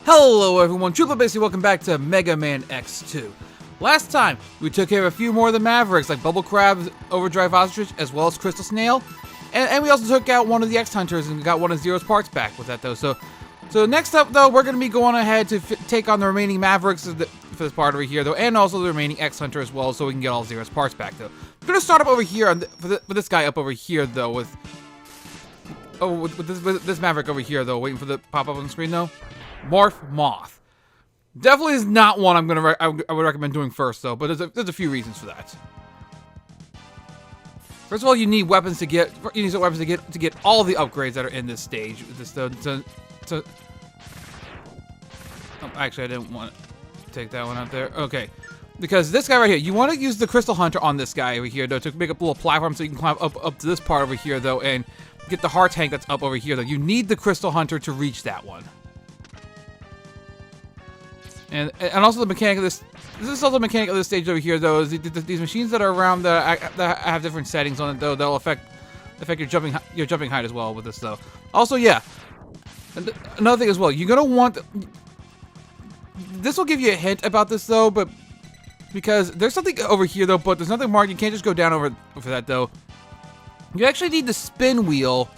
Hello everyone, Triple Basically welcome back to Mega Man X2. Last time, we took care of a few more of the Mavericks, like Bubble Crab, Overdrive Ostrich, as well as Crystal Snail. And we also took out one of the X-Hunters and got one of Zero's parts back with that though. So next up though, we're going to be going ahead to take on the remaining Mavericks for this part over here though, and also the remaining X-Hunter as well, so we can get all Zero's parts back though. We're going to start up over here for this guy up over here though, with this Maverick over here though, waiting for the pop up on the screen though. Morph Moth. Definitely is not one I would recommend doing first though, but there's a few reasons for that. First of all, you need weapons to get all the upgrades that are in this stage. Oh, actually, I didn't want to take that one out there. Okay, because this guy right here, you want to use the Crystal Hunter on this guy over here though to make up a little platform so you can climb up to this part over here though and get the heart tank that's up over here though. You need the Crystal Hunter to reach that one. And also the mechanic of this is also the mechanic of this stage over here though, is these machines that are around that have different settings on it though, that'll affect your jumping height as well with this though. Also, yeah, another thing as well, you're gonna want this will give you a hint about this though, but because there's something over here though, but there's nothing marked. You can't just go down over for that though. You actually need the spin wheel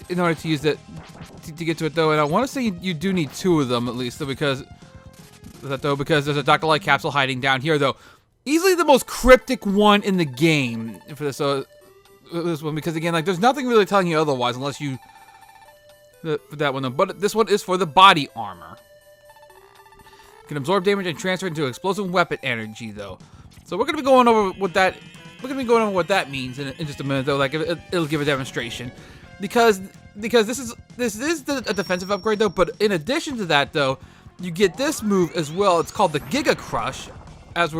in order to use it to get to it though, and I want to say you do need two of them at least though, because there's a Dr. Light capsule hiding down here though. Easily the most cryptic one in the game for this one, because again, like, there's nothing really telling you otherwise unless you for that one though. But this one is for the body armor. You can absorb damage and transfer it into explosive weapon energy though. So we're gonna be going over what that means in just a minute though. Like, it'll give a demonstration, because this is a defensive upgrade though. But in addition to that though, you get this move as well. It's called the Giga Crush, it's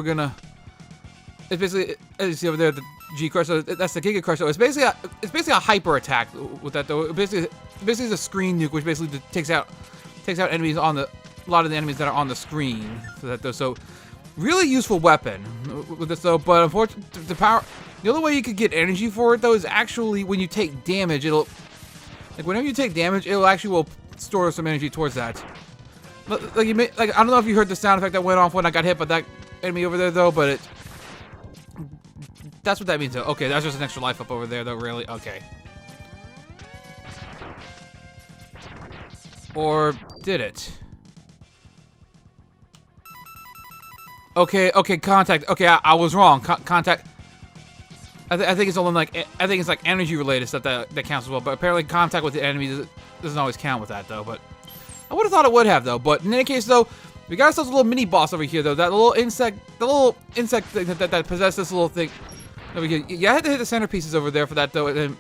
basically, as you see over there, the G Crush. So that's the Giga Crush. So it's basically a hyper attack with that though. Basically it's a screen nuke, which basically takes out enemies on a lot of the enemies that are on the screen for that though. So really useful weapon with this though. But unfortunately, the only way you could get energy for it though is actually when you take damage. Whenever you take damage, it'll actually store some energy towards that. Like, I don't know if you heard the sound effect that went off when I got hit by that enemy over there though, but that's what that means though. Okay, that's just an extra life up over there though, really? Okay. Or did it? Okay, contact. Okay, I was wrong. Contact. I think it's only like energy related stuff that counts as well, but apparently contact with the enemy doesn't always count with that though, but I would have thought it would have though. But in any case though, we got ourselves a little mini boss over here though. That little insect, thing that possessed this little thing. Over here. You had to hit the centerpieces over there for that though, and then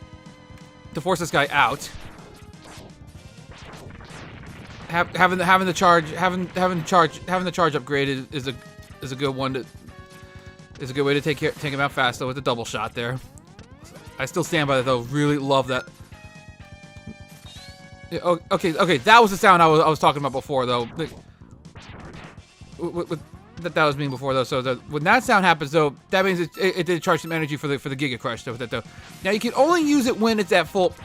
to force this guy out. Having the charge upgraded is a good one. Is a good way to take him out fast though with the double shot there. I still stand by that though. Really love that. Okay, that was the sound I was talking about before though. That was me before though. So when that sound happens though, that means it did charge some energy for the Giga Crush though. Now you can only use it when it's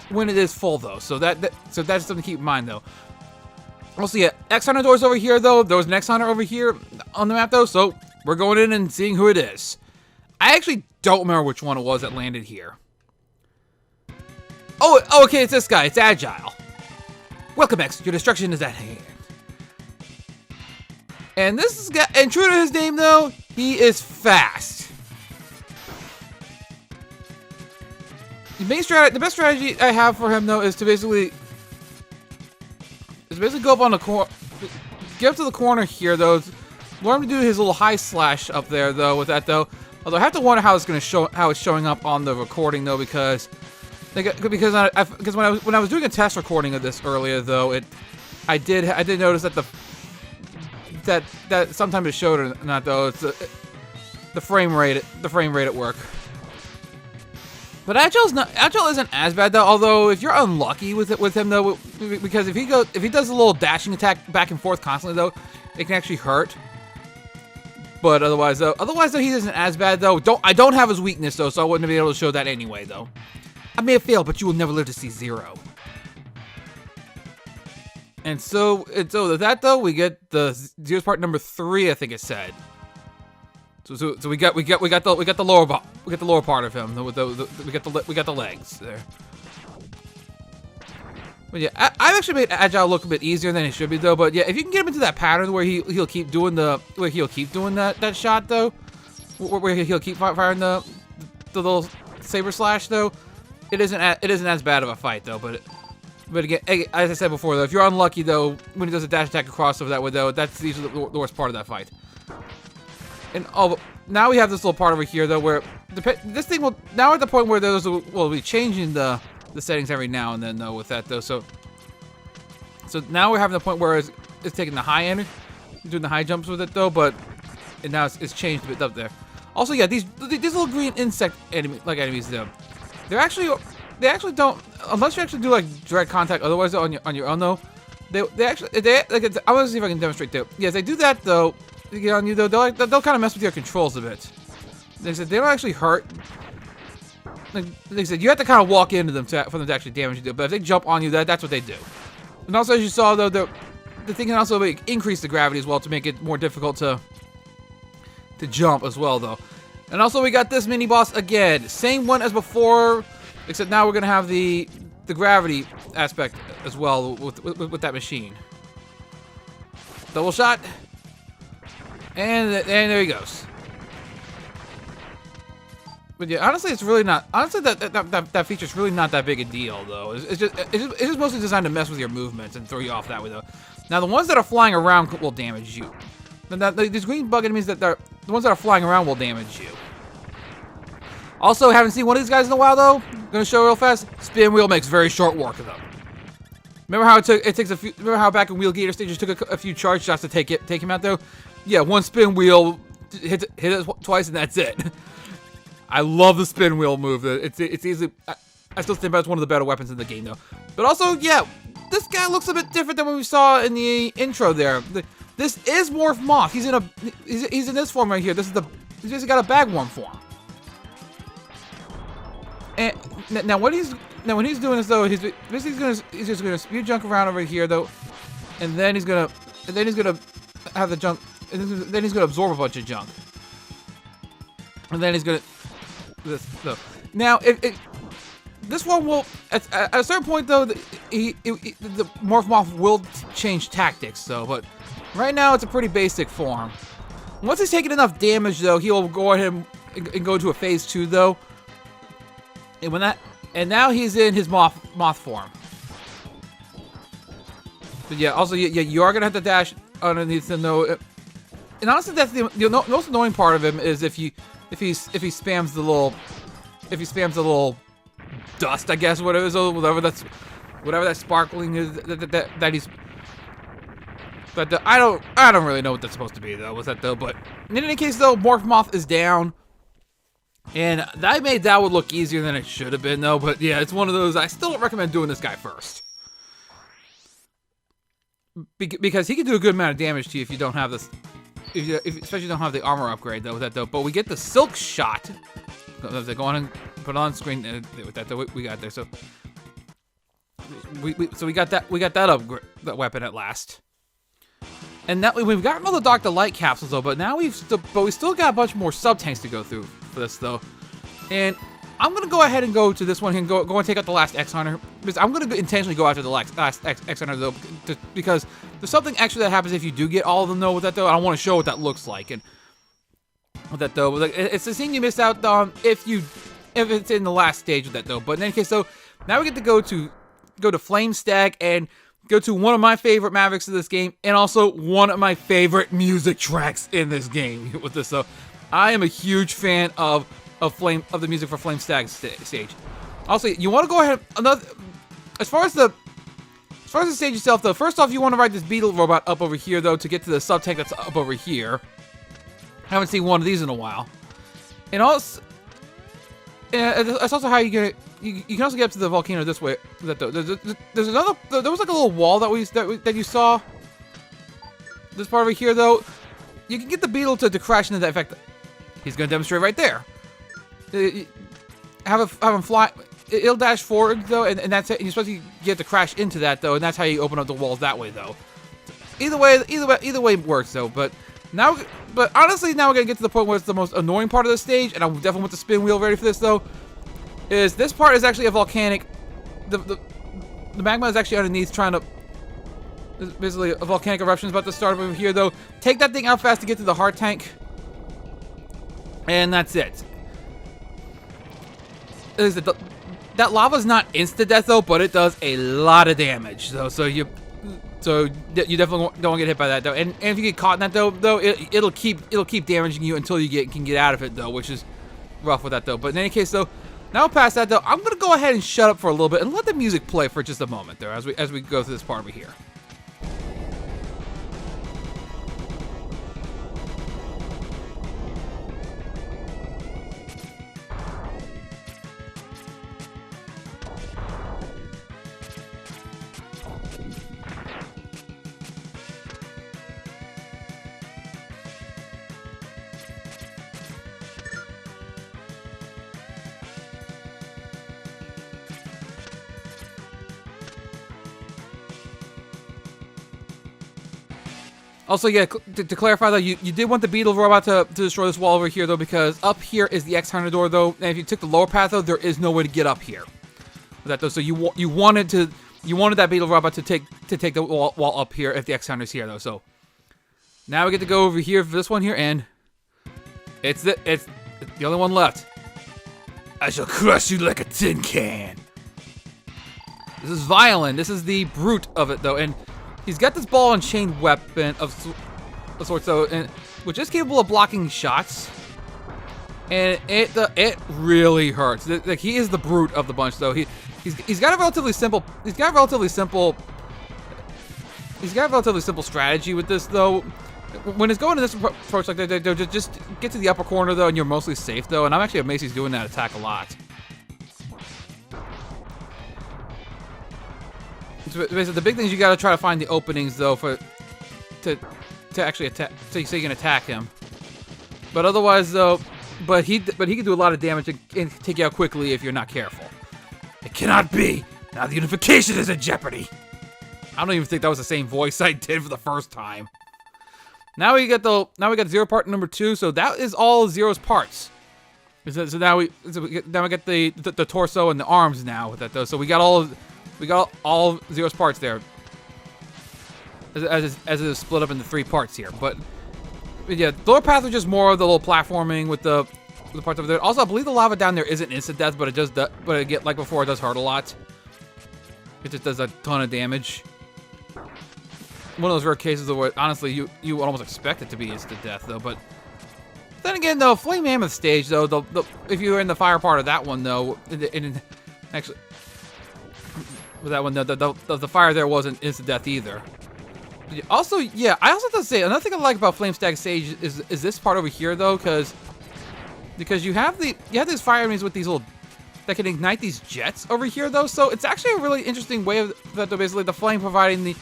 when it is full though. So that's something to keep in mind though. Also, yeah, X-Hunter doors over here though. There was an X-Hunter over here on the map though. So we're going in and seeing who it is. I actually don't remember which one it was that landed here. Oh, okay, it's this guy. It's Agile. Welcome, X. Your destruction is at hand. And and true to his name though, he is fast. The best strategy I have for him though is to basically go up on the corner, get up to the corner here though. Learn to do his little high slash up there though with that though. Although I have to wonder how it's showing up on the recording though, because when I was doing a test recording of this earlier though, I did notice that that sometimes it showed or not though. It's the frame rate at work. But Agile isn't as bad though. Although if you're unlucky with him though, because if he does a little dashing attack back and forth constantly though, it can actually hurt. But otherwise though, he isn't as bad though. I don't have his weakness though, so I wouldn't be able to show that anyway though. I may have failed, but you will never live to see Zero. And so with that though, we get the Zero's part number 3, I think it said. So we got the lower part of him. We got the legs there. But yeah, I've actually made Agile look a bit easier than it should be though. But yeah, if you can get him into that pattern where he'll keep doing that shot though, where he'll keep firing the little saber slash though, it isn't as bad of a fight though. But again, as I said before though, if you're unlucky though, when he does a dash attack across over that way though, that's usually the worst part of that fight. And now we have this little part over here though, where this thing will now at the point where we'll be changing the settings every now and then though with that though. So now we're having the point where it's taking the high end, doing the high jumps with it though, but now it's changed a bit up there. Also, yeah, these little green insect enemies though, they actually don't, unless you actually do like direct contact. Otherwise, on your own though, I want to see if I can demonstrate though. Yes, they do that though. To get on you though, they'll kind of mess with your controls a bit. They said they don't actually hurt. Like they said, you have to kind of walk into them for them to actually damage you. But if they jump on you, that's what they do. And also, as you saw though, the thing can also increase the gravity as well to make it more difficult to jump as well though. And also, we got this mini boss again, same one as before, except now we're gonna have the gravity aspect as well with that machine. Double shot. And there he goes. But yeah, honestly, it's really not. Honestly, that feature's really not that big a deal, though. It's just mostly designed to mess with your movements and throw you off that way, though. Now, the ones that are flying around will damage you. These green bug enemies the ones that are flying around will damage you. Also, haven't seen one of these guys in a while, though. Gonna show real fast. Spin wheel makes very short work of them. Remember how remember how back in Wheel Gator stages took a few charge shots to take him out, though? Yeah, one spin wheel, hit it twice, and that's it. I love the spin wheel move. It's easy. I still think it's one of the better weapons in the game, though. But also, yeah, this guy looks a bit different than what we saw in the intro there. This is Morph Moth. He's in this form right here. He's basically got a bagworm form. And now when he's doing this though, he's just gonna spew junk around over here though, and then he's gonna have the junk. And then he's gonna absorb a bunch of junk, and then he's gonna so now this one will at a certain point though the Morph Moth will change tactics though, but right now it's a pretty basic form. Once he's taken enough damage though, he'll go ahead and go into a phase 2 though, and now he's in his moth form. But yeah, also yeah, you are gonna have to dash underneath him though. And honestly, that's the most annoying part of him is if he spams the little dust, I guess, whatever that sparkling is that he's. But I don't really know what that's supposed to be though. Was that though? But in any case though, Morph Moth is down, and I made that would look easier than it should have been though. But yeah, it's one of those. I still don't recommend doing this guy first. Because he can do a good amount of damage to you if you don't have this. Especially if you don't have the armor upgrade though with that though. But we get the silk shot. Go on and put it on screen with that though. We got there. So we got that upgrade, that weapon at last. And now we've gotten all the Dr. Light capsules though. But now we still got a bunch more sub tanks to go through for this though. And I'm gonna go ahead and go to this one and go and take out the last X Hunter. Because I'm gonna intentionally go after the last X Hunter though, because there's something extra that happens if you do get all of them though with that though. I want to show what that looks like and with that though. It's the thing you missed out on if it's in the last stage with that though. But in any case though, now we get to go to Flame Stack and go to one of my favorite Mavericks of this game, and also one of my favorite music tracks in this game with this though. I am a huge fan of the music for Flame Stack stage. Also, you want to go ahead as far as the stage itself though. First off, you want to ride this beetle robot up over here though to get to the sub tank that's up over here. I haven't seen one of these in a while. And also, that's also how you can also get up to the volcano this way. There's another. There was like a little wall that you saw. This part over here though, you can get the beetle to crash into that. In fact, he's going to demonstrate right there. Have him fly. it'll dash forward though, and that's it. And you're supposed to get to crash into that though, and that's how you open up the walls that way though. Either way works though. But honestly, now we're gonna get to the point where it's the most annoying part of the stage, and I definitely want the spin wheel ready for this though. Is this part is actually a volcanic. The magma is actually underneath, trying to. Basically, a volcanic eruption is about to start over here though. Take that thing out fast to get to the heart tank, and that's it. That lava's not instant death though, but it does a lot of damage. So you definitely don't want to get hit by that though. And if you get caught in that though, it'll keep damaging you until you can get out of it though, which is rough with that though. But in any case though, now past that though, I'm gonna go ahead and shut up for a little bit and let the music play for just a moment there as we go through this part over here. Also, yeah, to clarify though, you did want the beetle robot to destroy this wall over here though, because up here is the X-Hunter door though, and if you took the lower path though, there is no way to get up here. With that though, so you wanted that beetle robot to take the wall up here if the X-Hunter's here though. So now we get to go over here for this one here, and it's the only one left. I shall crush you like a tin can. This is violent. This is the brute of it though, and he's got this ball and chain weapon of sorts though, which is capable of blocking shots, and it really hurts. Like, he is the brute of the bunch though. He's got a relatively simple strategy with this though. When it's going to this approach like that, just get to the upper corner though, and you're mostly safe though. And I'm actually amazed he's doing that attack a lot. Basically, the big thing is you got to try to find the openings though to actually attack, so you can attack him. But otherwise though, but he can do a lot of damage and take you out quickly if you're not careful. It cannot be. Now the unification is in jeopardy. I don't even think that was the same voice I did for the first time. Now we got Zero part number 2, so that is all Zero's parts. So now we get the torso and the arms now with that though. So we got all Zero's parts there, as it is split up into 3 parts here. But yeah, the lower path was just more of the little platforming with the parts over there. Also, I believe the lava down there isn't instant death, but like before, it does hurt a lot. It just does a ton of damage. One of those rare cases where honestly you would almost expect it to be instant death though. But then again though, Flame Mammoth stage though, if you were in the fire part of that one though, actually. With that one, the fire there wasn't instant death either. Also, yeah, I also have to say another thing I like about Flame Stag Stage is this part over here though, because you have these fire enemies with these little that can ignite these jets over here though. So it's actually a really interesting way of that. Basically, the flame providing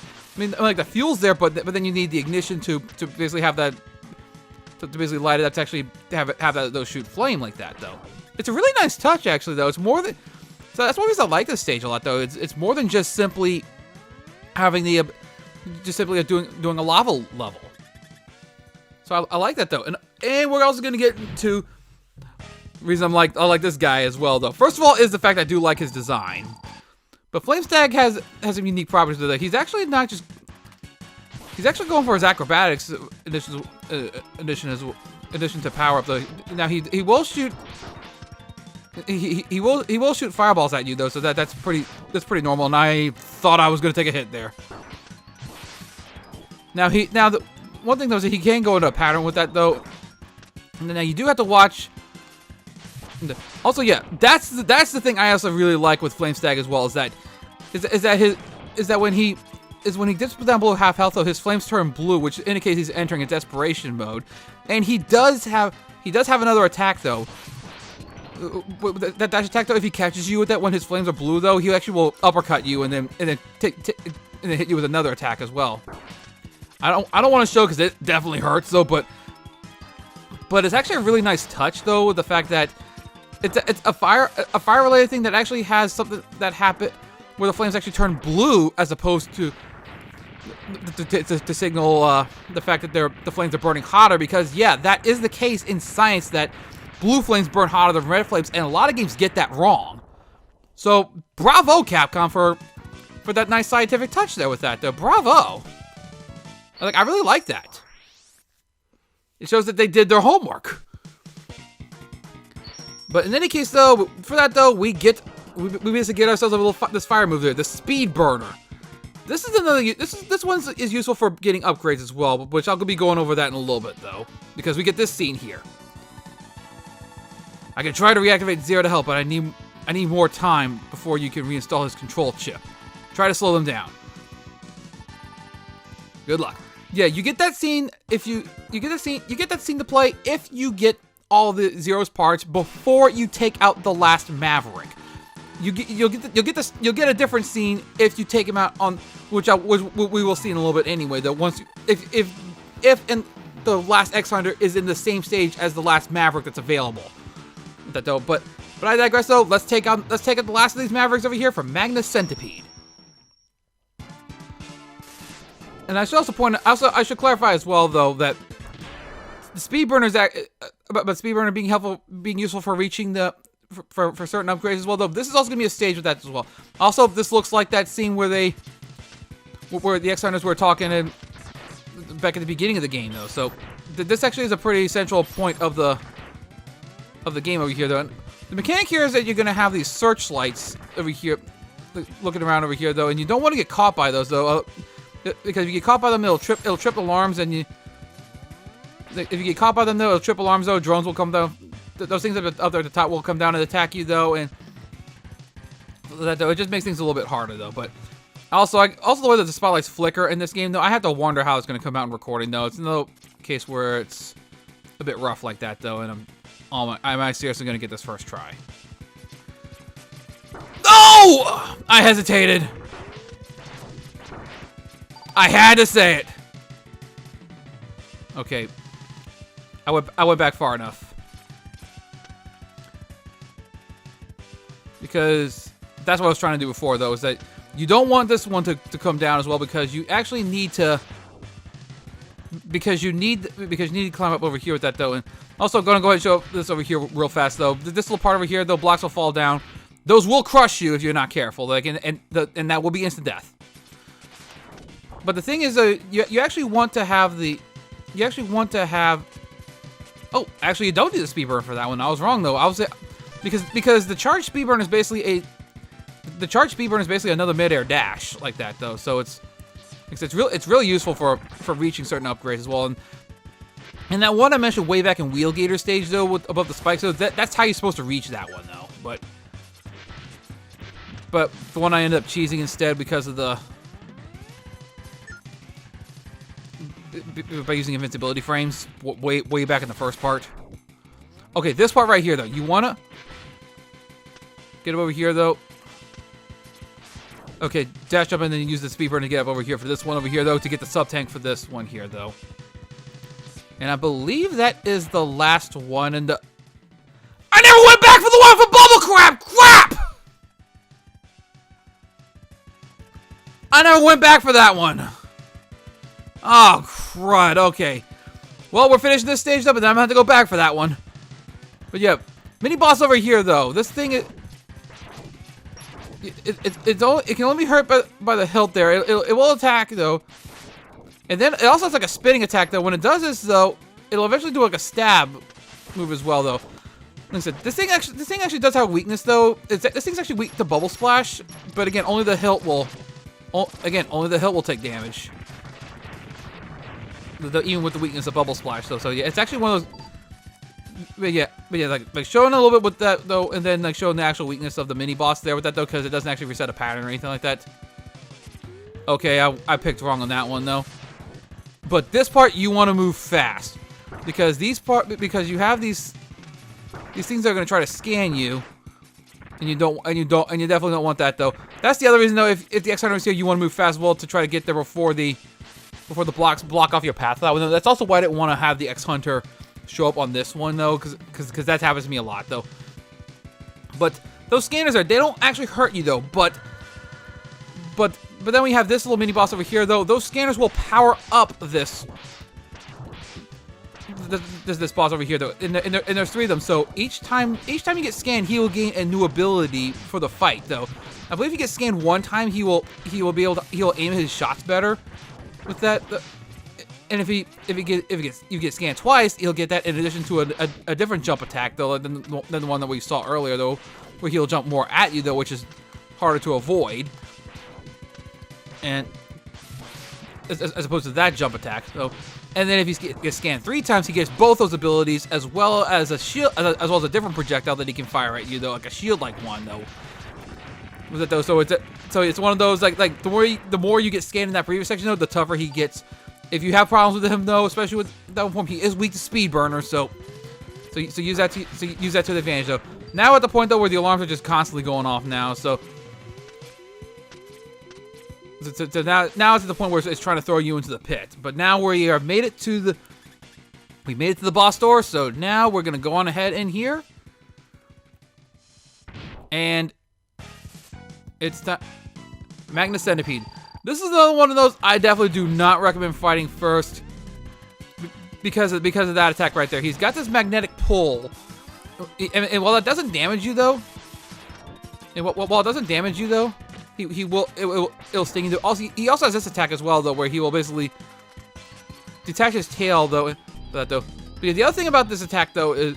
like the fuel's there, but then you need the ignition to basically have that to basically light it up to actually have those shoot flame like that though. It's a really nice touch actually though. It's more than. So that's one reason I like this stage a lot, though. It's more than just simply having doing a lava level. So I like that though, and we're also gonna get to the reason I like this guy as well though. First of all, is the fact I do like his design, but Flamestag has some unique properties to that. He's actually going for his acrobatics addition to power up though. Now he will shoot. He will shoot fireballs at you though, so that's pretty normal. And I thought I was gonna take a hit there. Now the one thing though is that he can go into a pattern with that though. And then now you do have to watch. Also, yeah, that's the thing I also really like with Flamestag as well is that when he dips down below half health though, his flames turn blue, which indicates he's entering a desperation mode. And he does have another attack though. That dash attack though, if he catches you with that when his flames are blue though, he actually will uppercut you and then hit you with another attack as well. I don't want to show because it definitely hurts though, but it's actually a really nice touch though with the fact that It's a fire related thing that actually has something that happened where the flames actually turn blue as opposed to signal the fact that the flames are burning hotter, because yeah, that is the case in science, that blue flames burn hotter than red flames, and a lot of games get that wrong. So bravo, Capcom, for that nice scientific touch there with that though. Bravo. I really like that. It shows that they did their homework. But in any case though, for that though, we basically get ourselves a little this fire move there, the speed burner. This is another. This one is useful for getting upgrades as well, which I'll be going over that in a little bit though, because we get this scene here. I can try to reactivate Zero to help, but I need more time before you can reinstall his control chip. Try to slow them down. Good luck. Yeah, you get that scene if you get that scene to play if you get all the Zero's parts before you take out the last Maverick. You'll get a different scene if you take him out on which we will see in a little bit anyway. That once if and the last X Hunter is in the same stage as the last Maverick that's available. But I digress though. Let's take out the last of these Mavericks over here from Magnus Centipede. And I should also I should clarify as well though that the speed burner but speed burner being useful for reaching for certain upgrades as well though. This is also gonna be a stage with that as well. Also, this looks like that scene where the X-Hunters were talking back at the beginning of the game though. So this actually is a pretty central point of the game over here though. And the mechanic here is that you're gonna have these searchlights over here, looking around over here though, and you don't want to get caught by those though, because if you get caught by them, it'll trip alarms, and if you get caught by them though, it'll trip alarms though. Drones will come down. Those things up there at the top will come down and attack you though, and that though, it just makes things a little bit harder though. But also the way that the spotlights flicker in this game though, I have to wonder how it's gonna come out in recording though. It's another case where it's a bit rough like that though, and am I seriously gonna get this first try? Oh! I hesitated. I had to say it. Okay. I went back far enough. Because that's what I was trying to do before though, is that you don't want this one to come down as well, because you actually need to climb up over here with that though. And also I'm gonna go ahead and show this over here real fast though. This little part over here though, blocks will fall down. Those will crush you if you're not careful, like, and that will be instant death. But the thing is, you actually want to have oh, actually you don't need the speed burn for that one. I was wrong though. Because the charged speed burn is basically another mid-air dash like that though. So it's really useful for reaching certain upgrades as well. And that one I mentioned way back in Wheelgator stage though, above the spikes, so that's how you're supposed to reach that one though. But the one I ended up cheesing instead because of by using invincibility frames way back in the first part. Okay, this part right here though, you wanna get up over here though. Okay, dash jump and then use the speed burn to get up over here for this one over here though, to get the sub tank for this one here though. And I believe that is the last one. And I never went back for the one for Bubble Crab. Crap! I never went back for that one. Oh, crud. Okay. Well, we're finishing this stage up, and then I'm going to have to go back for that one. But yeah, mini boss over here, though. This thing, it can only be hurt by the hilt there. It will attack, though. And then it also has like a spinning attack, though. When it does this, though, it'll eventually do like a stab move as well, though. Like I said, this thing actually does have a weakness, though. This thing's actually weak to Bubble Splash, but again, only the hilt will take damage. Even with the weakness of Bubble Splash, though. So yeah, it's actually one of those. But yeah, like showing a little bit with that though, and then like showing the actual weakness of the mini boss there with that though, because it doesn't actually reset a pattern or anything like that. Okay, I picked wrong on that one though. But this part you want to move fast, because you have these things that are going to try to scan you, and you definitely don't want that though. That's the other reason though. If the X-Hunter is here, you want to move fast as well to try to get there before the blocks block off your path. That's also why I didn't want to have the X-Hunter show up on this one though, because that happens to me a lot though. But those scanners they don't actually hurt you though. But then we have this little mini boss over here though. Those scanners will power up this boss over here though. And there's 3 of them. So each time you get scanned, he will gain a new ability for the fight though. I believe if you get scanned 1 time, he'll aim his shots better with that. And if you get scanned twice, he'll get that in addition to a different jump attack though than the one that we saw earlier though, where he'll jump more at you though, which is harder to avoid. And as opposed to that jump attack. So, and then if he gets scanned 3 times, he gets both those abilities as well as a shield, as well as a different projectile that he can fire at you though, like a shield-like one though. Was it though? So it's one of those like the more you get scanned in that previous section though, the tougher he gets. If you have problems with him though, especially with that one form, he is weak to speed burner. So use that to the advantage though. Now at the point though where the alarms are just constantly going off now. So now it's at the point where it's trying to throw you into the pit. But now we have made it to the boss door. So now we're gonna go on ahead in here, and it's the Magna Centipede. This is another one of those I definitely do not recommend fighting first because of that attack right there. He's got this magnetic pull, and while that doesn't damage you though, it'll sting you though. Also, he also has this attack as well though, where he will basically detach his tail though. But the other thing about this attack though is,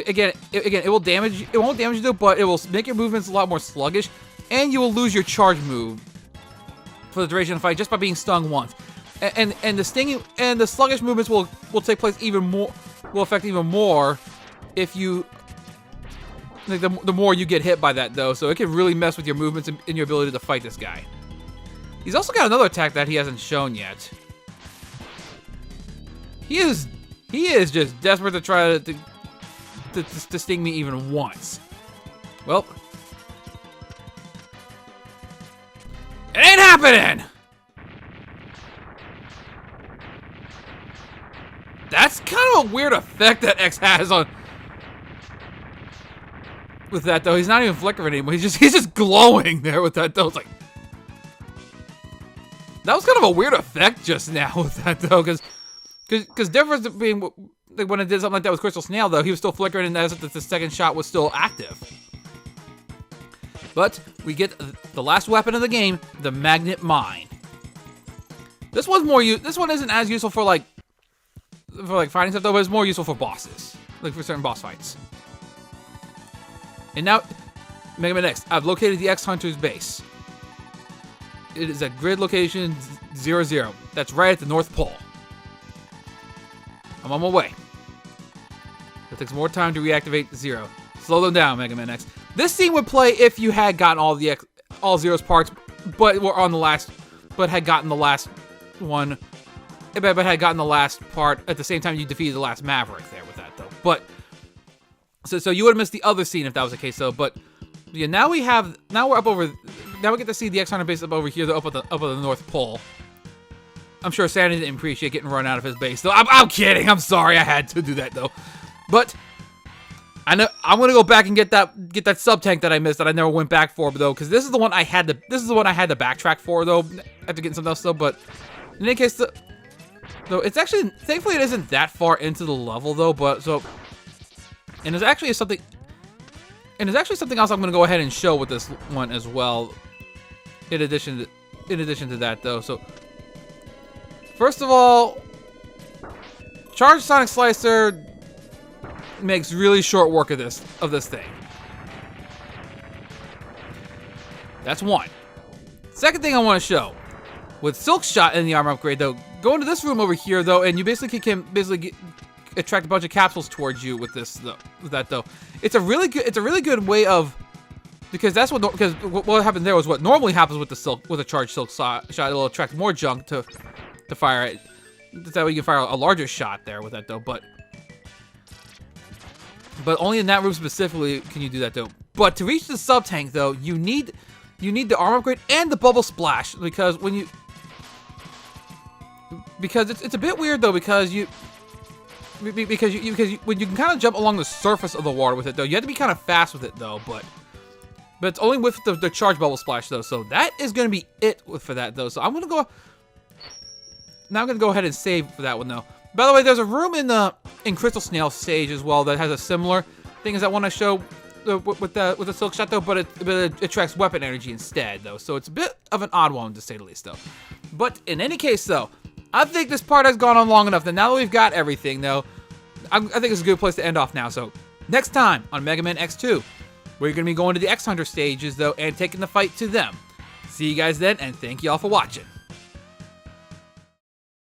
again, it will damage you. It won't damage you though, but it will make your movements a lot more sluggish, and you will lose your charge move for the duration of the fight just by being stung once. And the stinging and the sluggish movements will take place will affect even more if you like the more you get hit by that though. So it can really mess with your movements and your ability to fight this guy. He's also got another attack that he hasn't shown yet. He is just desperate to try to sting me even once. Well, it ain't happening! That's kind of a weird effect that X has on with that though. He's not even flickering anymore. He's just glowing there with that though. It's like that was kind of a weird effect just now with that though, because difference being like when it did something like that with Crystal Snail though, he was still flickering and as if the second shot was still active. But we get the last weapon of the game, the Magnet Mine. This one isn't as useful for like fighting stuff though, but it's more useful for bosses, like for certain boss fights. And now, Mega Man X, I've located the X Hunter's base. It is at grid location 00. That's right at the North Pole. I'm on my way. It takes more time to reactivate 0. Slow them down, Mega Man X. This scene would play if you had gotten all Zero's parts, but had gotten the last one, but had gotten the last part at the same time you defeated the last Maverick there with that though. But so you would have missed the other scene if that was the case though. But yeah, now we get to see the X Hunter base up over here, up at the North Pole. I'm sure Sandy didn't appreciate getting run out of his base though. I'm kidding. I'm sorry, I had to do that though. But I know I'm gonna go back and get that sub tank that I missed that I never went back for though, because this is the one I had to backtrack for though after getting something else though. But in any case though, it's actually thankfully it isn't that far into the level though. But and there's actually something else I'm gonna go ahead and show with this one as well. In addition to that though, so first of all, Charged Sonic Slicer makes really short work of this thing. That's one. Second thing I want to show, with Silk Shot in the armor upgrade though, go into this room over here though, and you basically can attract a bunch of capsules towards you with this though. With that though, it's a really good way of, because what happened there was what normally happens with a charged Silk Shot. It'll attract more junk to fire it. That way you can fire a larger shot there with that though, but only in that room specifically can you do that though. But to reach the sub tank though, you need the armor upgrade and the bubble splash, because it's a bit weird though, because because when you can kind of jump along the surface of the water with it though, you have to be kind of fast with it though, but it's only with the charge bubble splash though. So that is gonna be it for that though. So I'm gonna go. Now I'm gonna go ahead and save for that one though. By the way, there's a room in Crystal Snail stage as well that has a similar thing as I want to show with the silk shot though, but it attracts weapon energy instead though. So it's a bit of an odd one to say the least though. But in any case though, I think this part has gone on long enough. Now that we've got everything though, I think it's a good place to end off now. So next time on Mega Man X2, we're gonna be going to the X Hunter stages though and taking the fight to them. See you guys then, and thank you all for watching.